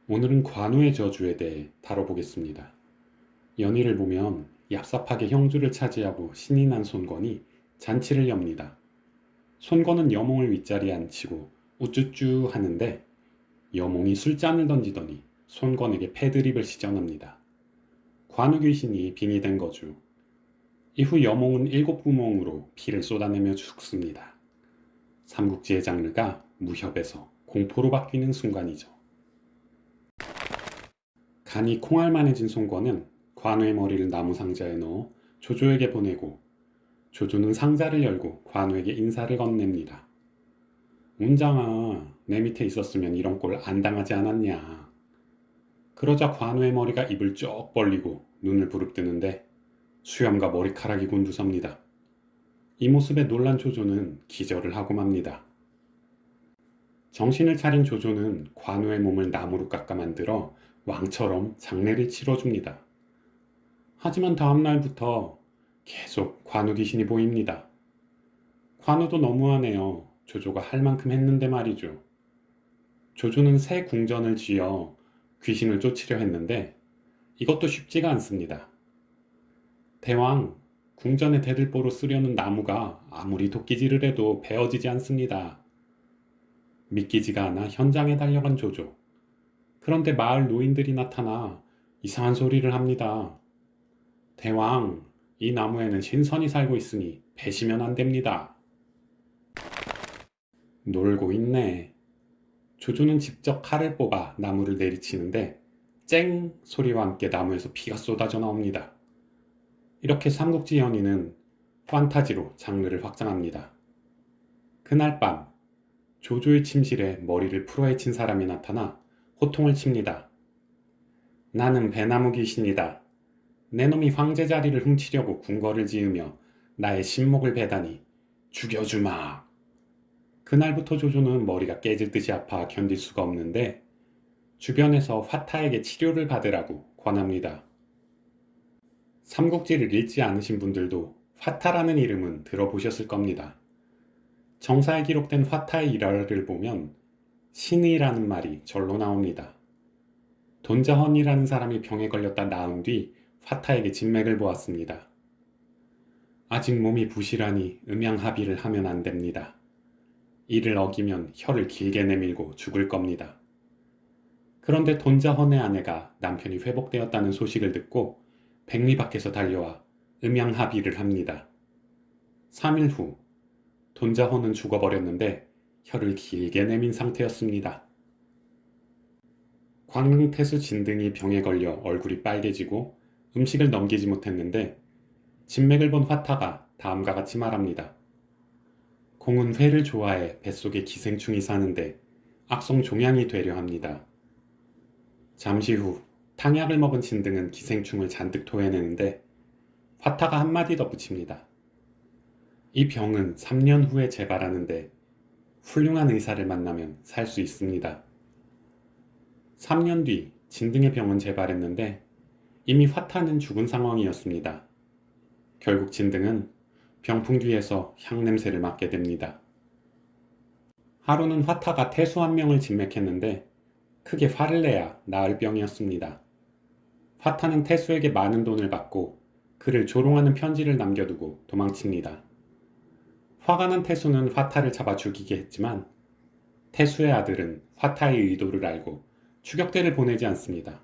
오늘은 관우의 저주에 대해 다뤄보겠습니다. 연희를 보면 얍삽하게 형주를 차지하고 신이 난 손권이 잔치를 엽니다. 손권은 여몽을 윗자리에 앉히고 우쭈쭈 하는데 여몽이 술잔을 던지더니 손권에게 패드립을 시전합니다. 관우 귀신이 빙의된 거죠. 이후 여몽은 일곱 구멍으로 피를 쏟아내며 죽습니다. 삼국지의 장르가 무협에서 공포로 바뀌는 순간이죠. 간이 콩알만해진 송권은 관우의 머리를 나무 상자에 넣어 조조에게 보내고 조조는 상자를 열고 관우에게 인사를 건넵니다. 운장아, 내 밑에 있었으면 이런 꼴 안 당하지 않았냐. 그러자 관우의 머리가 입을 쭉 벌리고 눈을 부릅뜨는데 수염과 머리카락이 곤두섭니다. 이 모습에 놀란 조조는 기절을 하고 맙니다. 정신을 차린 조조는 관우의 몸을 나무로 깎아 만들어 왕처럼 장례를 치러줍니다. 하지만 다음 날부터 계속 관우 귀신이 보입니다. 관우도 너무하네요. 조조가 할 만큼 했는데 말이죠. 조조는 새 궁전을 지어 귀신을 쫓으려 했는데 이것도 쉽지가 않습니다. 대왕, 궁전의 대들보로 쓰려는 나무가 아무리 도끼질을 해도 베어지지 않습니다. 믿기지가 않아 현장에 달려간 조조. 그런데 마을 노인들이 나타나 이상한 소리를 합니다. 대왕, 이 나무에는 신선이 살고 있으니 베시면 안 됩니다. 놀고 있네. 조조는 직접 칼을 뽑아 나무를 내리치는데 쨍 소리와 함께 나무에서 피가 쏟아져 나옵니다. 이렇게 삼국지 연희는 판타지로 장르를 확장합니다. 그날 밤 조조의 침실에 머리를 풀어헤친 사람이 나타나 호통을 칩니다. 나는 배나무 귀신이다. 내 놈이 황제 자리를 훔치려고 궁궐을 지으며 나의 신목을 베다니 죽여주마. 그날부터 조조는 머리가 깨질 듯이 아파 견딜 수가 없는데 주변에서 화타에게 치료를 받으라고 권합니다. 삼국지를 읽지 않으신 분들도 화타라는 이름은 들어보셨을 겁니다. 정사에 기록된 화타의 일화를 보면 신이라는 말이 절로 나옵니다. 돈자헌이라는 사람이 병에 걸렸다 나은 뒤 화타에게 진맥을 보았습니다. 아직 몸이 부실하니 음양합의를 하면 안 됩니다. 이를 어기면 혀를 길게 내밀고 죽을 겁니다. 그런데 돈자헌의 아내가 남편이 회복되었다는 소식을 듣고 백리 밖에서 달려와 음양합의를 합니다. 3일 후 돈자헌은 죽어버렸는데 혀를 길게 내민 상태였습니다. 광릉태수 진등이 병에 걸려 얼굴이 빨개지고 음식을 넘기지 못했는데 진맥을 본 화타가 다음과 같이 말합니다. 공은 회를 좋아해 뱃속에 기생충이 사는데 악성 종양이 되려 합니다. 잠시 후 탕약을 먹은 진등은 기생충을 잔뜩 토해내는데 화타가 한마디 덧붙입니다. 이 병은 3년 후에 재발하는데 훌륭한 의사를 만나면 살 수 있습니다. 3년 뒤 진등의 병은 재발했는데 이미 화타는 죽은 상황이었습니다. 결국 진등은 병풍 뒤에서 향냄새를 맡게 됩니다. 하루는 화타가 태수 한 명을 진맥했는데 크게 화를 내야 나을 병이었습니다. 화타는 태수에게 많은 돈을 받고 그를 조롱하는 편지를 남겨두고 도망칩니다. 화가 난 태수는 화타를 잡아 죽이게 했지만 태수의 아들은 화타의 의도를 알고 추격대를 보내지 않습니다.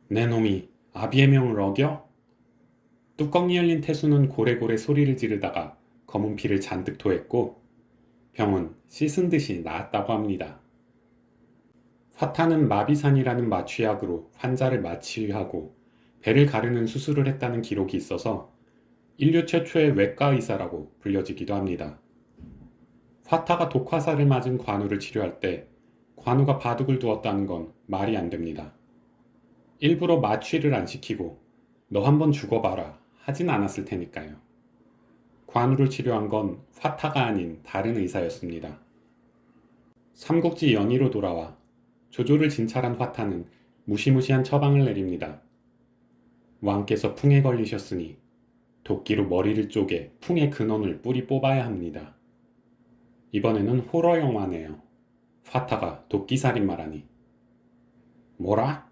내 놈이 아비의 명을 어겨? 뚜껑이 열린 태수는 고래고래 소리를 지르다가 검은 피를 잔뜩 토했고 병은 씻은 듯이 나았다고 합니다. 화타는 마비산이라는 마취약으로 환자를 마취하고 배를 가르는 수술을 했다는 기록이 있어서 인류 최초의 외과 의사라고 불려지기도 합니다. 화타가 독화살을 맞은 관우를 치료할 때 관우가 바둑을 두었다는 건 말이 안 됩니다. 일부러 마취를 안 시키고 너 한번 죽어봐라 하진 않았을 테니까요. 관우를 치료한 건 화타가 아닌 다른 의사였습니다. 삼국지 연희로 돌아와 조조를 진찰한 화타는 무시무시한 처방을 내립니다. 왕께서 풍에 걸리셨으니 도끼로 머리를 쪼개 풍의 근원을 뿌리 뽑아야 합니다. 이번에는 호러 영화네요. 화타가 도끼살인 말하니. 뭐라?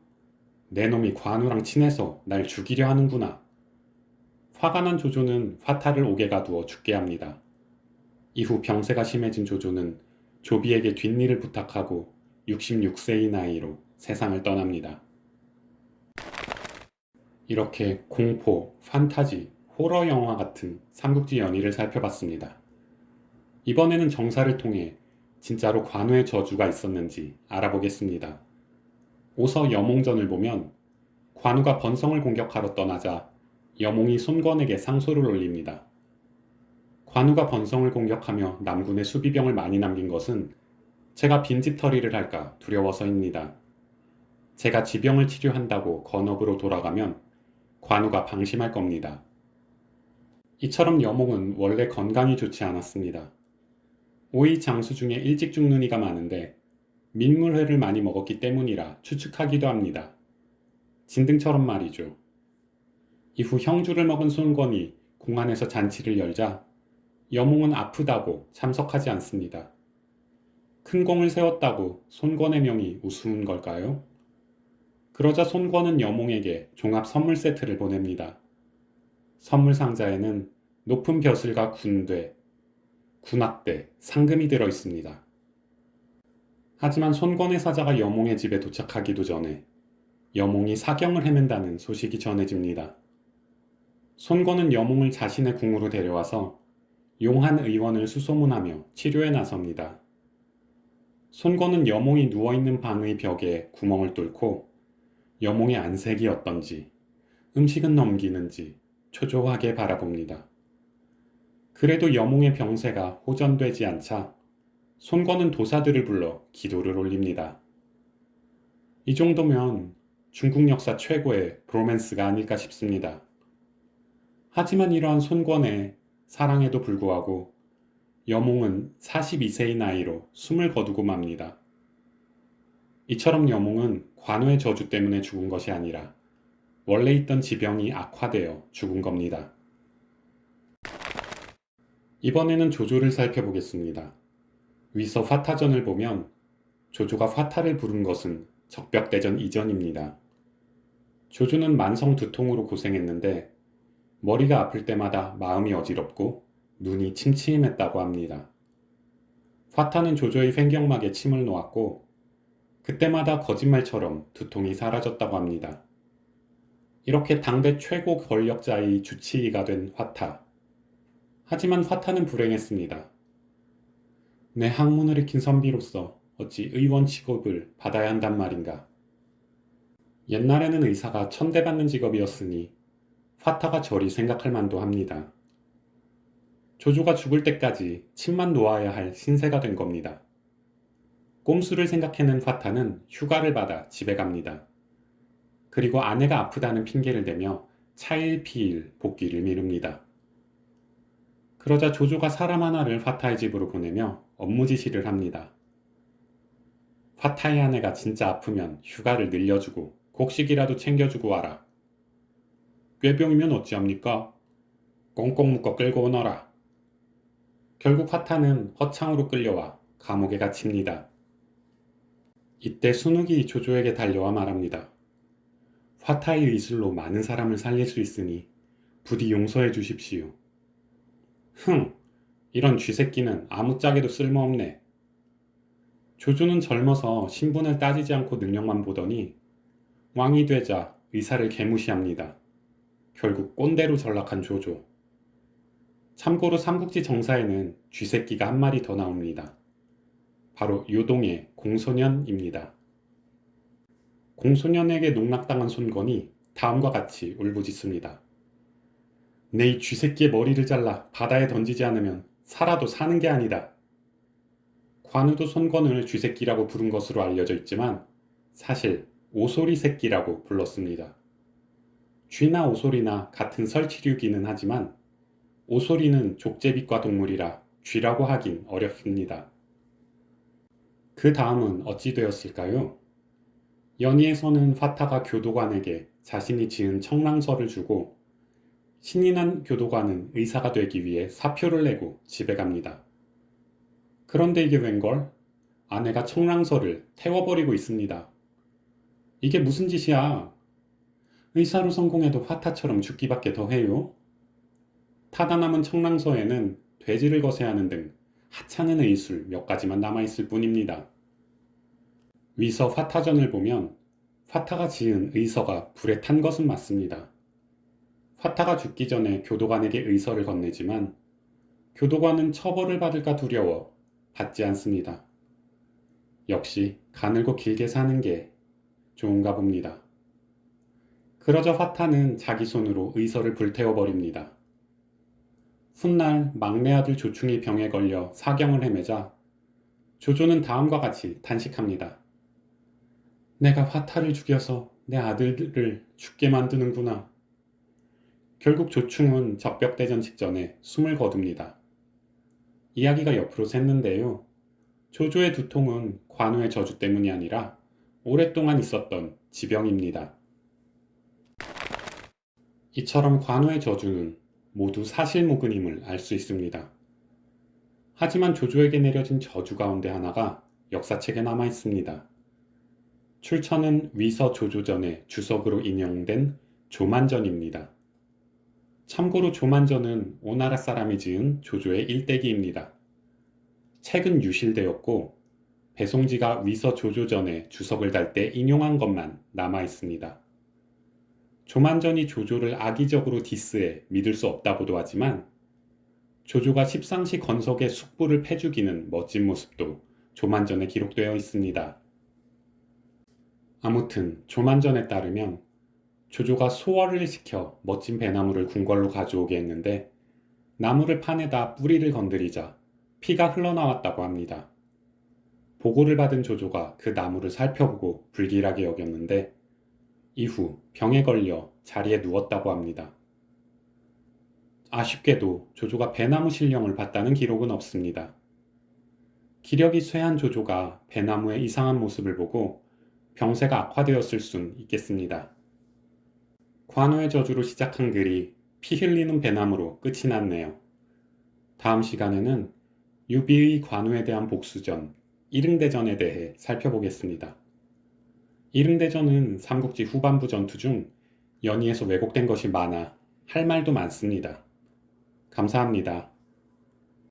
내 놈이 관우랑 친해서 날 죽이려 하는구나. 화가 난 조조는 화타를 옥에 가두어 죽게 합니다. 이후 병세가 심해진 조조는 조비에게 뒷일을 부탁하고 66세의 나이로 세상을 떠납니다. 이렇게 공포, 판타지, 호러 영화 같은 삼국지 연의를 살펴봤습니다. 이번에는 정사를 통해 진짜로 관우의 저주가 있었는지 알아보겠습니다. 오서 여몽전을 보면 관우가 번성을 공격하러 떠나자 여몽이 손권에게 상소를 올립니다. 관우가 번성을 공격하며 남군의 수비병을 많이 남긴 것은 제가 빈집털이를 할까 두려워서입니다. 제가 지병을 치료한다고 건업으로 돌아가면 관우가 방심할 겁니다. 이처럼 여몽은 원래 건강이 좋지 않았습니다. 오이 장수 중에 일찍 죽는 이가 많은데 민물회를 많이 먹었기 때문이라 추측하기도 합니다. 진등처럼 말이죠. 이후 형주를 먹은 손권이 공안에서 잔치를 열자 여몽은 아프다고 참석하지 않습니다. 큰 공을 세웠다고 손권의 명이 우스운 걸까요? 그러자 손권은 여몽에게 종합 선물 세트를 보냅니다. 선물 상자에는 높은 벼슬과 군대, 군악대, 상금이 들어 있습니다. 하지만 손권의 사자가 여몽의 집에 도착하기도 전에 여몽이 사경을 헤맨다는 소식이 전해집니다. 손권은 여몽을 자신의 궁으로 데려와서 용한 의원을 수소문하며 치료에 나섭니다. 손권은 여몽이 누워있는 방의 벽에 구멍을 뚫고 여몽의 안색이 어떤지, 음식은 넘기는지 초조하게 바라봅니다. 그래도 여몽의 병세가 호전되지 않자 손권은 도사들을 불러 기도를 올립니다. 이 정도면 중국 역사 최고의 브로맨스가 아닐까 싶습니다. 하지만 이러한 손권의 사랑에도 불구하고 여몽은 42세의 나이로 숨을 거두고 맙니다. 이처럼 여몽은 관우의 저주 때문에 죽은 것이 아니라 원래 있던 지병이 악화되어 죽은 겁니다. 이번에는 조조를 살펴보겠습니다. 위서 화타전을 보면 조조가 화타를 부른 것은 적벽대전 이전입니다. 조조는 만성 두통으로 고생했는데 머리가 아플 때마다 마음이 어지럽고 눈이 침침했다고 합니다. 화타는 조조의 횡격막에 침을 놓았고 그때마다 거짓말처럼 두통이 사라졌다고 합니다. 이렇게 당대 최고 권력자의 주치의가 된 화타. 하지만 화타는 불행했습니다. 내 학문을 익힌 선비로서 어찌 의원 직업을 받아야 한단 말인가. 옛날에는 의사가 천대받는 직업이었으니 화타가 저리 생각할 만도 합니다. 조조가 죽을 때까지 침만 놓아야 할 신세가 된 겁니다. 꼼수를 생각해낸 화타는 휴가를 받아 집에 갑니다. 그리고 아내가 아프다는 핑계를 대며 차일피일 복귀를 미룹니다. 그러자 조조가 사람 하나를 화타의 집으로 보내며 업무 지시를 합니다. 화타의 아내가 진짜 아프면 휴가를 늘려주고 곡식이라도 챙겨주고 와라. 꾀병이면 어찌합니까? 꽁꽁 묶어 끌고 오너라. 결국 화타는 허창으로 끌려와 감옥에 갇힙니다. 이때 순욱이 조조에게 달려와 말합니다. 화타의 의술로 많은 사람을 살릴 수 있으니 부디 용서해 주십시오. 흥! 이런 쥐새끼는 아무짝에도 쓸모없네. 조조는 젊어서 신분을 따지지 않고 능력만 보더니 왕이 되자 의사를 개무시합니다. 결국 꼰대로 전락한 조조. 참고로 삼국지 정사에는 쥐새끼가 한 마리 더 나옵니다. 바로 요동의 공소년입니다. 공소년에게 농락당한 손권이 다음과 같이 울부짖습니다. 내 이 쥐새끼의 머리를 잘라 바다에 던지지 않으면 살아도 사는 게 아니다. 관우도 손권을 쥐새끼라고 부른 것으로 알려져 있지만 사실 오소리 새끼라고 불렀습니다. 쥐나 오소리나 같은 설치류기는 하지만 오소리는 족제비과 동물이라 쥐라고 하긴 어렵습니다. 그 다음은 어찌 되었을까요? 연희에서는 화타가 교도관에게 자신이 지은 청랑서를 주고 신이 난 교도관은 의사가 되기 위해 사표를 내고 집에 갑니다. 그런데 이게 웬걸? 아내가 청랑서를 태워버리고 있습니다. 이게 무슨 짓이야? 의사로 성공해도 화타처럼 죽기밖에 더 해요? 타다 남은 청랑서에는 돼지를 거세하는 등 하찮은 의술 몇 가지만 남아있을 뿐입니다. 위서 화타전을 보면 화타가 지은 의서가 불에 탄 것은 맞습니다. 화타가 죽기 전에 교도관에게 의서를 건네지만 교도관은 처벌을 받을까 두려워 받지 않습니다. 역시 가늘고 길게 사는 게 좋은가 봅니다. 그러자 화타는 자기 손으로 의서를 불태워버립니다. 훗날 막내 아들 조충이 병에 걸려 사경을 헤매자 조조는 다음과 같이 단식합니다. 내가 화타를 죽여서 내 아들들을 죽게 만드는구나. 결국 조충은 적벽대전 직전에 숨을 거둡니다. 이야기가 옆으로 샜는데요. 조조의 두통은 관우의 저주 때문이 아니라 오랫동안 있었던 지병입니다. 이처럼 관우의 저주는 모두 사실무근임을 알 수 있습니다. 하지만 조조에게 내려진 저주 가운데 하나가 역사책에 남아 있습니다. 출처는 위서 조조전의 주석으로 인용된 조만전입니다. 참고로 조만전은 오나라 사람이 지은 조조의 일대기입니다. 책은 유실되었고 배송지가 위서 조조전에 주석을 달 때 인용한 것만 남아 있습니다. 조만전이 조조를 악의적으로 디스해 믿을 수 없다고도 하지만 조조가 십상시 건석의 숙부를 패죽이는 멋진 모습도 조만전에 기록되어 있습니다. 아무튼 조만전에 따르면 조조가 소월을 시켜 멋진 배나무를 궁궐로 가져오게 했는데 나무를 파내다 뿌리를 건드리자 피가 흘러나왔다고 합니다. 보고를 받은 조조가 그 나무를 살펴보고 불길하게 여겼는데 이후 병에 걸려 자리에 누웠다고 합니다. 아쉽게도 조조가 배나무 신령을 봤다는 기록은 없습니다. 기력이 쇠한 조조가 배나무의 이상한 모습을 보고 병세가 악화되었을 순 있겠습니다. 관우의 저주로 시작한 글이 피 흘리는 배나무로 끝이 났네요. 다음 시간에는 유비의 관우에 대한 복수전, 이릉대전에 대해 살펴보겠습니다. 이릉대전은 삼국지 후반부 전투 중 연의에서 왜곡된 것이 많아 할 말도 많습니다. 감사합니다.